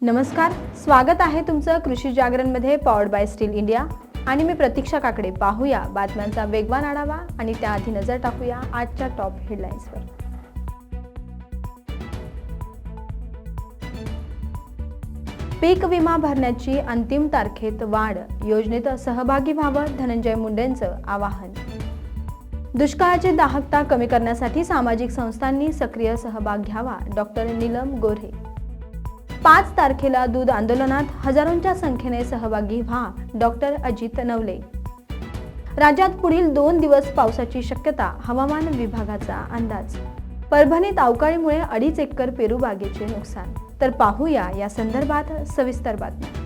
नमस्कार, स्वागत आहे तुमचं कृषी जागरणमध्ये पॉवर्ड बाय स्टील इंडिया आणि मी प्रतीक्षा काकडे. पाहूया बातम्यांचा वेगवान आढावा आणि त्याआधी नजर टाकूया आजच्या टॉप हेडलाईन्सवर. पीक विमा भरण्याची अंतिम तारखेत वाढ, योजनेत सहभागी व्हावं धनंजय मुंडेंचं आवाहन. दुष्काळाची दाहकता कमी करण्यासाठी सामाजिक संस्थांनी सक्रिय सहभाग घ्यावा, डॉक्टर नीलम गोऱ्हे. 5 तारखेला दूध आंदोलनात हजारोंच्या संख्येने सहभागी व्हा, डॉक्टर अजित नवले. राज्यात पुढील 2 दिवस पावसाची शक्यता, हवामान विभागाचा अंदाज. परभणीत अवकाळीमुळे 2.5 एकर पेरू बागेचे नुकसान. तर पाहूया या संदर्भात सविस्तर बातम्या.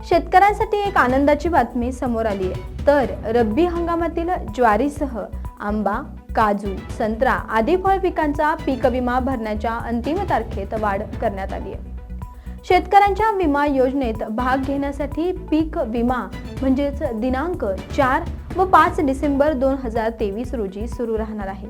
शेतकऱ्यांसाठी एक आनंदाची बातमी समोर आली आहे. तर रब्बी हंगामातील ज्वारीसह आंबा, काजू, संत्रा आदी फळ पिकांचा पीक विमा भरण्याच्या अंतिम तारखेत वाढ करण्यात आली आहे. शेतकऱ्यांच्या विमा योजनेत भाग घेण्यासाठी पीक विमा म्हणजेच दिनांक 4 व 5 डिसेंबर 2023 रोजी सुरू राहणार आहे.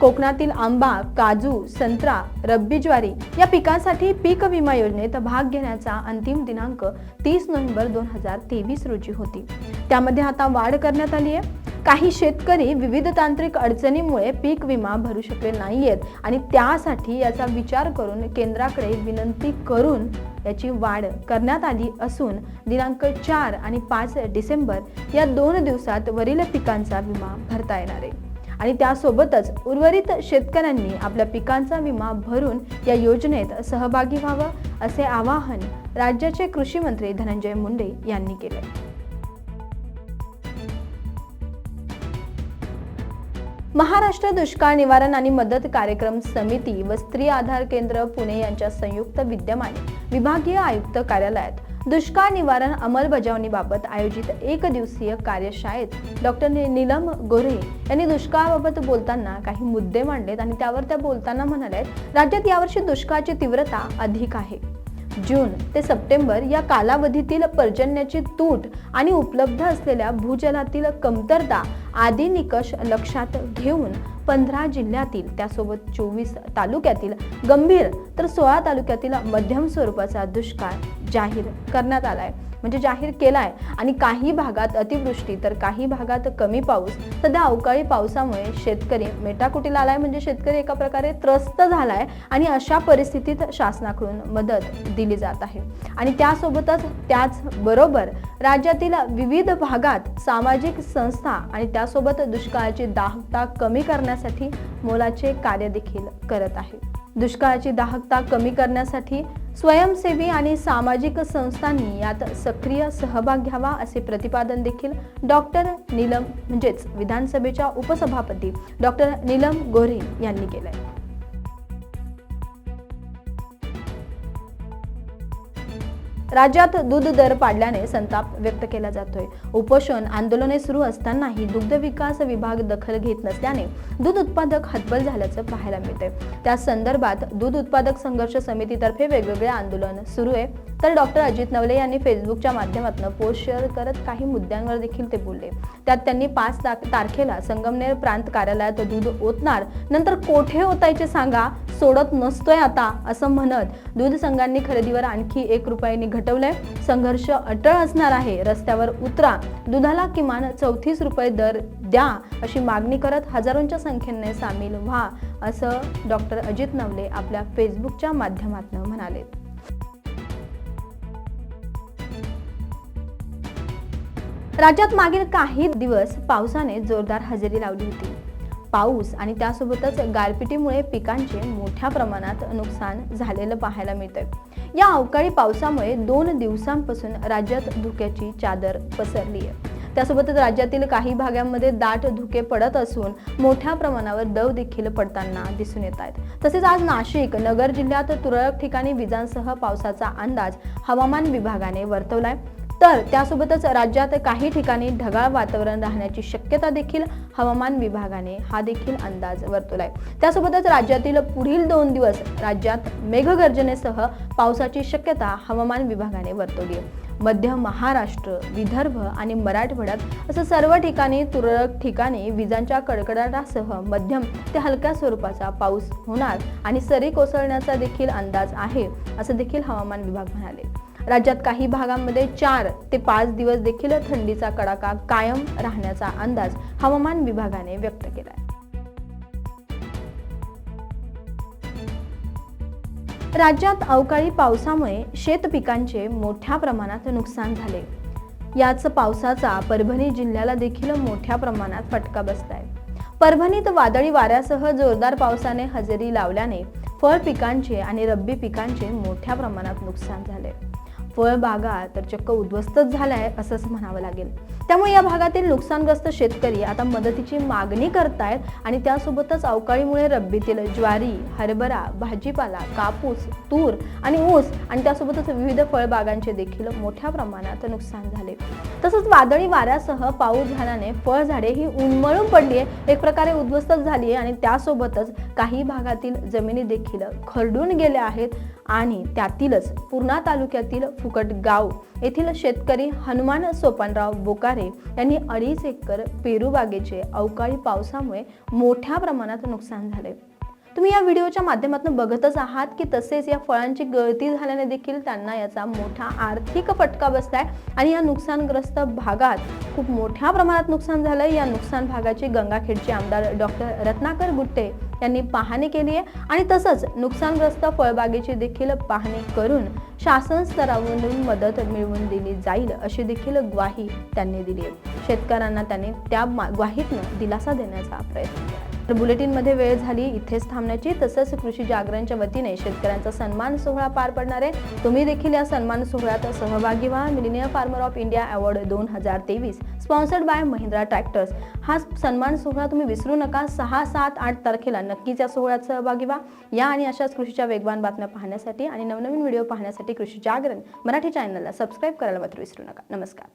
कोकणातील आंबा, काजू, संत्रा, रब्बी ज्वारी या पिकांसाठी पीक विमा योजनेत भाग घेण्याचा अंतिम दिनांक 30 नोव्हेंबर 2023 रोजी होती. त्यामध्ये आता वाढ करण्यात आली आहे. काही शेतकरी विविध तांत्रिक अडचणीमुळे पीक विमा भरू शकले नाहीयेत आणि त्यासाठी याचा विचार करून केंद्राकडे विनंती करून याची वाढ करण्यात आली असून दिनांक 4 आणि 5 डिसेंबर या 2 दिवसात वरील पिकांचा विमा भरता येणार आहे. आणि त्यासोबतच उर्वरित शेतकऱ्यांनी आपल्या पिकांचा विमा भरून या योजनेत सहभागी व्हावं असे आवाहन राज्याचे कृषी मंत्री धनंजय मुंडे यांनी केले. महाराष्ट्र दुष्काळ निवारण आणि मदत कार्यक्रम समिती व स्त्री आधार केंद्र पुणे यांच्या संयुक्त विद्यमाने विभागीय आयुक्त कार्यालयात दुष्काळ निवारण अंमलबजावणीबाबत आयोजित 1 दिवसीय कार्यशाळेत डॉक्टर नीलम गोऱ्हे यांनी दुष्काळाबाबत बोलताना काही मुद्दे मांडलेत आणि त्यावर त्या बोलताना म्हणाले, राज्यात यावर्षी दुष्काळाची तीव्रता अधिक आहे. जून ते सप्टेंबर या कालावधीतील पर्जन्याची तूट आणि उपलब्ध असलेल्या भूजलातील कमतरता आदी निकष लक्षात घेऊन 15 जिल्ह्यातील त्यासोबत 24 तालुक्यातील गंभीर तर 16 तालुक्यातील मध्यम स्वरूपाचा दुष्काळ जाहीर करण्यात आलाय, म्हणजे जाहीर केलाय. आणि काही भागात अतिवृष्टी तर काही भागात कमी पाऊस. सध्या अवकाळी पावसामुळे शेतकरी मेटाकुटीला आलाय, म्हणजे शेतकरी एका प्रकारे त्रस्त झालाय आणि अशा परिस्थितीत शासनाकडून मदत दिली जात आहे. आणि त्यासोबतच त्याचबरोबर राज्यातील विविध भागात सामाजिक संस्था आणि त्यासोबत दुष्काळाची दाहकता कमी करण्यासाठी मोलाचे कार्य देखील करत आहे. दुष्काळाची दाहकता कमी करण्यासाठी स्वयंसेवी आणि सामाजिक संस्थांनी यात सक्रिय सहभाग घ्यावा असे प्रतिपादन देखील डॉक्टर नीलम म्हणजेच विधानसभेच्या उपसभापती डॉक्टर नीलम गोऱ्हे यांनी केलंय. राज्यात दूध दर पाडल्याने संताप व्यक्त केला जातोय. उपोषण आंदोलने सुरू असतानाही दुग्ध विकास विभाग दखल घेत नसल्याने दूध उत्पादक हतबल झाल्याचं पाहायला मिळतंय. त्या संदर्भात दूध उत्पादक संघर्ष समितीतर्फे वेगवेगळे आंदोलन सुरू आहे. तर डॉक्टर अजित नवले यांनी फेसबुकच्या माध्यमातून पोस्ट शेअर करत काही मुद्द्यांवर देखील ते बोलले. त्यात त्यांनी 5 तारखेला संगमनेर प्रांत कार्यालयात दूध ओतणार, नंतर कोठे ओतायचे सांगा, सोडत नसतोय आता असं म्हणत दूध संघांनी खरेदीवर आणखी 1 रुपयांनी घटवलंय. संघर्ष अटळ असणार आहे, रस्त्यावर उतरा, दुधाला किमान 34 रुपये दर द्या अशी मागणी करत हजारोंच्या संख्येने सामील व्हा असं डॉक्टर अजित नवले आपल्या फेसबुकच्या माध्यमातून म्हणाले. राज्यात मागील काही दिवस पावसाने जोरदार हजेरी लावली होती. पाऊस आणि त्यासोबतच गारपिटीमुळे पिकांचे मोठ्या प्रमाणात नुकसान झालेलं पाहायला मिळतंय. या अवकाळी पावसामुळे 2 दिवसांपासून राज्यात धुक्याची चादर पसरली आहे. त्यासोबतच राज्यातील काही भागांमध्ये दाट धुके पडत असून मोठ्या प्रमाणावर दव देखील पडताना दिसून येत आहेत. तसेच आज नाशिक, नगर जिल्ह्यात तुरळक ठिकाणी विजांसह पावसाचा अंदाज हवामान विभागाने वर्तवलाय. तर त्यासोबतच राज्यात काही ठिकाणी ढगाळ वातावरण राहण्याची शक्यता देखील हवामान विभागाने हा देखील अंदाज वर्तवलाय. त्यासोबतच राज्यातील पुढील 2 दिवस राज्यात मेघगर्जनेसह पावसाची शक्यता हवामान विभागाने वर्तवली आहे. मध्य महाराष्ट्र, विदर्भ आणि मराठवाड्यात असं सर्व ठिकाणी तुरळक ठिकाणी विजांच्या कडकडाटासह मध्यम ते हलक्या स्वरूपाचा पाऊस होणार आणि सरी कोसळण्याचा देखील अंदाज आहे, असं देखील हवामान विभाग म्हणाले. राज्यात काही भागांमध्ये 4 ते 5 दिवस देखील थंडीचा कडाका कायम राहण्याचा अंदाज हवामान विभागाने व्यक्त केला आहे. राज्यात अवकाळी पावसामुळे शेत पिकांचे मोठ्या प्रमाणात नुकसान झाले. याच पावसाचा परभणी जिल्ह्याला देखील मोठ्या प्रमाणात फटका बसलाय. परभणीत वादळी वाऱ्यासह जोरदार पावसाने हजेरी लावल्याने फळ पिकांचे आणि रब्बी पिकांचे मोठ्या प्रमाणात नुकसान झाले. फळबागा तर चक्क उद्ध्वस्तच झालाय असंच म्हणावं लागेल. त्यामुळे या भागातील नुकसानग्रस्त शेतकरी आता मदतीची मागणी करतायत आणि त्यासोबतच अवकाळीमुळे रब्बीतील ज्वारी, हरभरा, भाजीपाला, कापूस, तूर आणि ऊस आणि त्यासोबतच विविध फळबागांचे देखील मोठ्या प्रमाणात नुकसान झाले. तसंच वादळी वाऱ्यासह पाऊस झाल्याने फळझाडे ही उन्मळून पडली आहे, एक प्रकारे उद्ध्वस्त झाली आहे आणि त्यासोबतच काही भागातील जमिनी देखील खरडून गेल्या आहेत. आणि त्यातीलच पूर्णा तालुक्यातील फुकटगाव येथील शेतकरी हनुमान सोपानराव बोकारे यांनी 2.5 एकर पेरू बागेचे अवकाळी पावसामुळे मोठ्या प्रमाणात नुकसान झाले. तुम्ही या व्हिडिओच्या माध्यमातून बघतच आहात की तसेच या फळांची गळती झाल्याने देखील त्यांना याचा मोठा आर्थिक फटका बसलाय आणि या नुकसानग्रस्त भागात खूप मोठ्या प्रमाणात नुकसान झालंय. या नुकसान भागाची गंगाखेडचे आमदार डॉक्टर रत्नाकर गुट्टे यांनी पाहणी केली आहे आणि तसंच नुकसानग्रस्त फळबागेची देखील पाहणी करून शासन स्तरावरून मदत मिळवून दिली जाईल अशी देखील ग्वाही त्यांनी दिली आहे. शेतकऱ्यांना त्यांनी त्या ग्वाहीतून दिलासा देण्याचा प्रयत्न केला. तर बुलेटिनमध्ये वेळ झाली इथेच थांबण्याची. तसंच कृषी जागरणच्या वतीने शेतकऱ्यांचा सन्मान सोहळा पार पडणार आहे. तुम्ही देखील या सन्मान सोहळ्यात सहभागी व्हा. Millionaire farmer of India award 2023 sponsored by Mahindra tractors हा सन्मान सोहळा तुम्ही विसरू नका. 6, 7, 8 तारखेला नक्कीच या सोहळ्यात सहभागी व्हा. या आणि अशाच कृषीच्या वेगवान बातम्या पाहण्यासाठी आणि नवनवीन व्हिडिओ पाहण्यासाठी कृषी जागरण मराठी चॅनलला सबस्क्राईब करायला मात्र विसरू नका. नमस्कार.